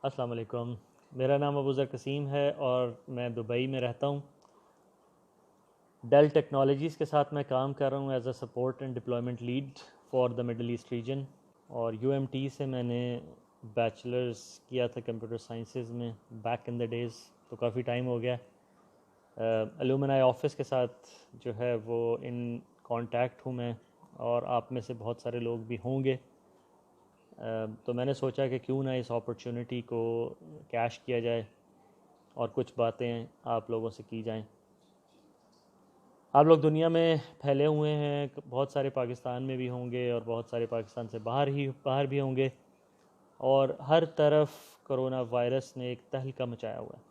السلام علیکم، میرا نام ابوذر قسیم ہے اور میں دبئی میں رہتا ہوں۔ ڈیل ٹیکنالوجیز کے ساتھ میں کام کر رہا ہوں as a support and deployment lead for the Middle East region, اور یو ایم ٹی سے میں نے بیچلرز کیا تھا کمپیوٹر سائنسز میں بیک ان دا ڈیز، تو کافی ٹائم ہو گیا۔ الومنائی آفس کے ساتھ جو ہے وہ ان کانٹیکٹ ہوں میں، اور آپ میں سے بہت سارے لوگ بھی ہوں گے۔ تو میں نے سوچا کہ کیوں نہ اس اپرچونٹی کو کیش کیا جائے اور کچھ باتیں آپ لوگوں سے کی جائیں۔ آپ لوگ دنیا میں پھیلے ہوئے ہیں، بہت سارے پاکستان میں بھی ہوں گے اور بہت سارے پاکستان سے باہر بھی ہوں گے، اور ہر طرف کرونا وائرس نے ایک تہلکہ مچایا ہوا ہے۔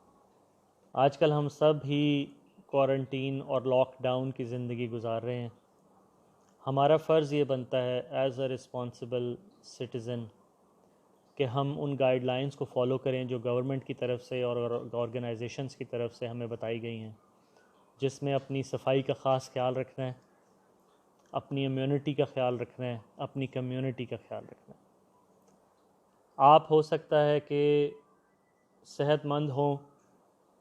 آج کل ہم سب ہی کوارنٹین اور لاک ڈاؤن کی زندگی گزار رہے ہیں۔ ہمارا فرض یہ بنتا ہے ایز اے رسپانسبل سٹیزن کہ ہم ان گائیڈ لائنز کو فالو کریں جو گورنمنٹ کی طرف سے اور آرگنائزیشنز کی طرف سے ہمیں بتائی گئی ہیں، جس میں اپنی صفائی کا خاص خیال رکھنا ہے، اپنی امیونٹی کا خیال رکھنا ہے، اپنی کمیونٹی کا خیال رکھنا ہے۔ آپ ہو سکتا ہے کہ صحت مند ہوں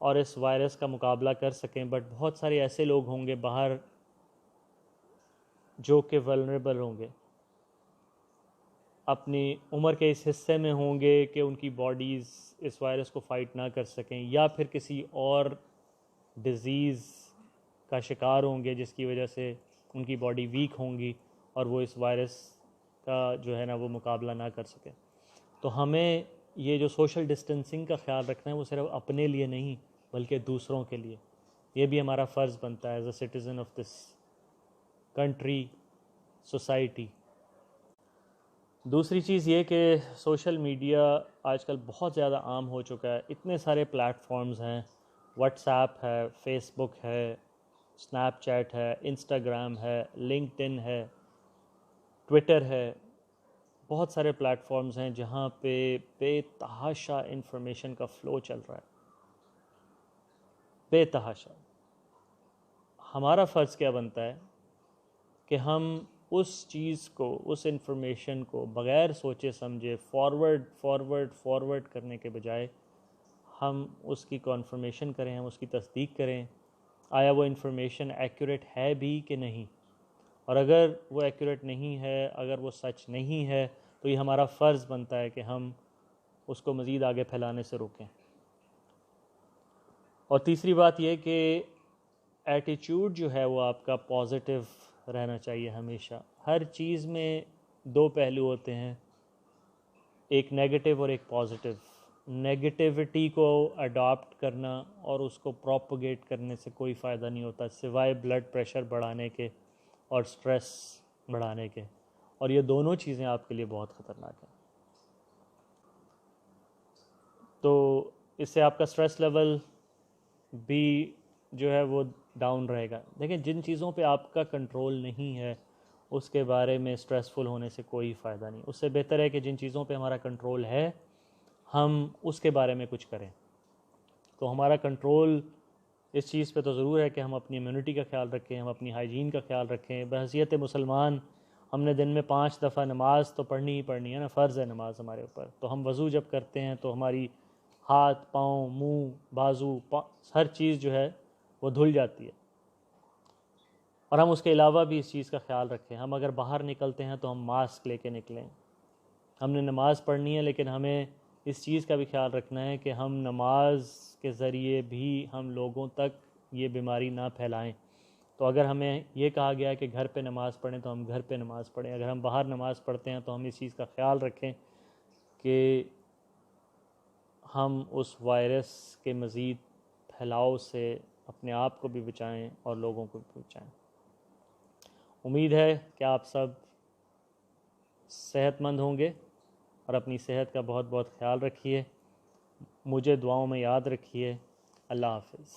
اور اس وائرس کا مقابلہ کر سکیں، بٹ بہت سارے ایسے لوگ ہوں گے باہر جو کہ ولنریبل ہوں گے، اپنی عمر کے اس حصے میں ہوں گے کہ ان کی باڈیز اس وائرس کو فائٹ نہ کر سکیں، یا پھر کسی اور ڈیزیز کا شکار ہوں گے جس کی وجہ سے ان کی باڈی ویک ہوں گی اور وہ اس وائرس کا جو ہے نا وہ مقابلہ نہ کر سکیں۔ تو ہمیں یہ جو سوشل ڈسٹینسنگ کا خیال رکھنا ہے وہ صرف اپنے لیے نہیں بلکہ دوسروں کے لیے، یہ بھی ہمارا فرض بنتا ہے as a citizen of this country, society. دوسری چیز یہ کہ سوشل میڈیا آج کل بہت زیادہ عام ہو چکا ہے، اتنے سارے پلیٹ فارمز ہیں، واٹس ایپ ہے، فیس بک ہے، اسنیپ چیٹ ہے، انسٹاگرام ہے، لنکڈ ان ہے، ٹویٹر ہے، بہت سارے پلیٹ فارمز ہیں جہاں پہ بے تحاشا انفارمیشن کا فلو چل رہا ہے، بے تحاشا۔ ہمارا فرض کیا بنتا ہے کہ ہم اس چیز کو، اس انفارمیشن کو بغیر سوچے سمجھے فارورڈ کرنے کے بجائے ہم اس کی کنفرمیشن کریں، ہم اس کی تصدیق کریں، آیا وہ انفارمیشن ایکوریٹ ہے بھی کہ نہیں، اور اگر وہ ایکوریٹ نہیں ہے، اگر وہ سچ نہیں ہے، تو یہ ہمارا فرض بنتا ہے کہ ہم اس کو مزید آگے پھیلانے سے روکیں۔ اور تیسری بات یہ کہ ایٹیچیوڈ جو ہے وہ آپ کا پازیٹیو رہنا چاہیے ہمیشہ۔ ہر چیز میں دو پہلو ہوتے ہیں، ایک نیگیٹو اور ایک پازیٹیو۔ نیگیٹیوٹی کو اڈاپٹ کرنا اور اس کو پروپگیٹ کرنے سے کوئی فائدہ نہیں ہوتا سوائے بلڈ پریشر بڑھانے کے اور سٹریس بڑھانے کے، اور یہ دونوں چیزیں آپ کے لیے بہت خطرناک ہیں۔ تو اس سے آپ کا سٹریس لیول بھی جو ہے وہ ڈاؤن رہے گا۔ دیکھیں، جن چیزوں پہ آپ کا کنٹرول نہیں ہے اس کے بارے میں سٹریسفل ہونے سے کوئی فائدہ نہیں، اس سے بہتر ہے کہ جن چیزوں پہ ہمارا کنٹرول ہے ہم اس کے بارے میں کچھ کریں۔ تو ہمارا کنٹرول اس چیز پہ تو ضرور ہے کہ ہم اپنی امیونٹی کا خیال رکھیں، ہم اپنی ہائیجین کا خیال رکھیں۔ بحیثیت مسلمان ہم نے دن میں 5 دفعہ نماز تو پڑھنی ہی پڑھنی ہے نا، فرض ہے نماز ہمارے اوپر۔ تو ہم وضو جب کرتے ہیں تو ہماری ہاتھ، پاؤں، منہ، بازو، ہر چیز جو ہے وہ دھل جاتی ہے، اور ہم اس کے علاوہ بھی اس چیز کا خیال رکھیں۔ ہم اگر باہر نکلتے ہیں تو ہم ماسک لے کے نکلیں۔ ہم نے نماز پڑھنی ہے لیکن ہمیں اس چیز کا بھی خیال رکھنا ہے کہ ہم نماز کے ذریعے بھی ہم لوگوں تک یہ بیماری نہ پھیلائیں۔ تو اگر ہمیں یہ کہا گیا ہے کہ گھر پہ نماز پڑھیں تو ہم گھر پہ نماز پڑھیں، اگر ہم باہر نماز پڑھتے ہیں تو ہم اس چیز کا خیال رکھیں کہ ہم اس وائرس کے مزید پھیلاؤ سے اپنے آپ کو بھی بچائیں اور لوگوں کو بھی بچائیں۔ امید ہے کہ آپ سب صحت مند ہوں گے اور اپنی صحت کا بہت بہت خیال رکھیے، مجھے دعاؤں میں یاد رکھیے۔ اللہ حافظ۔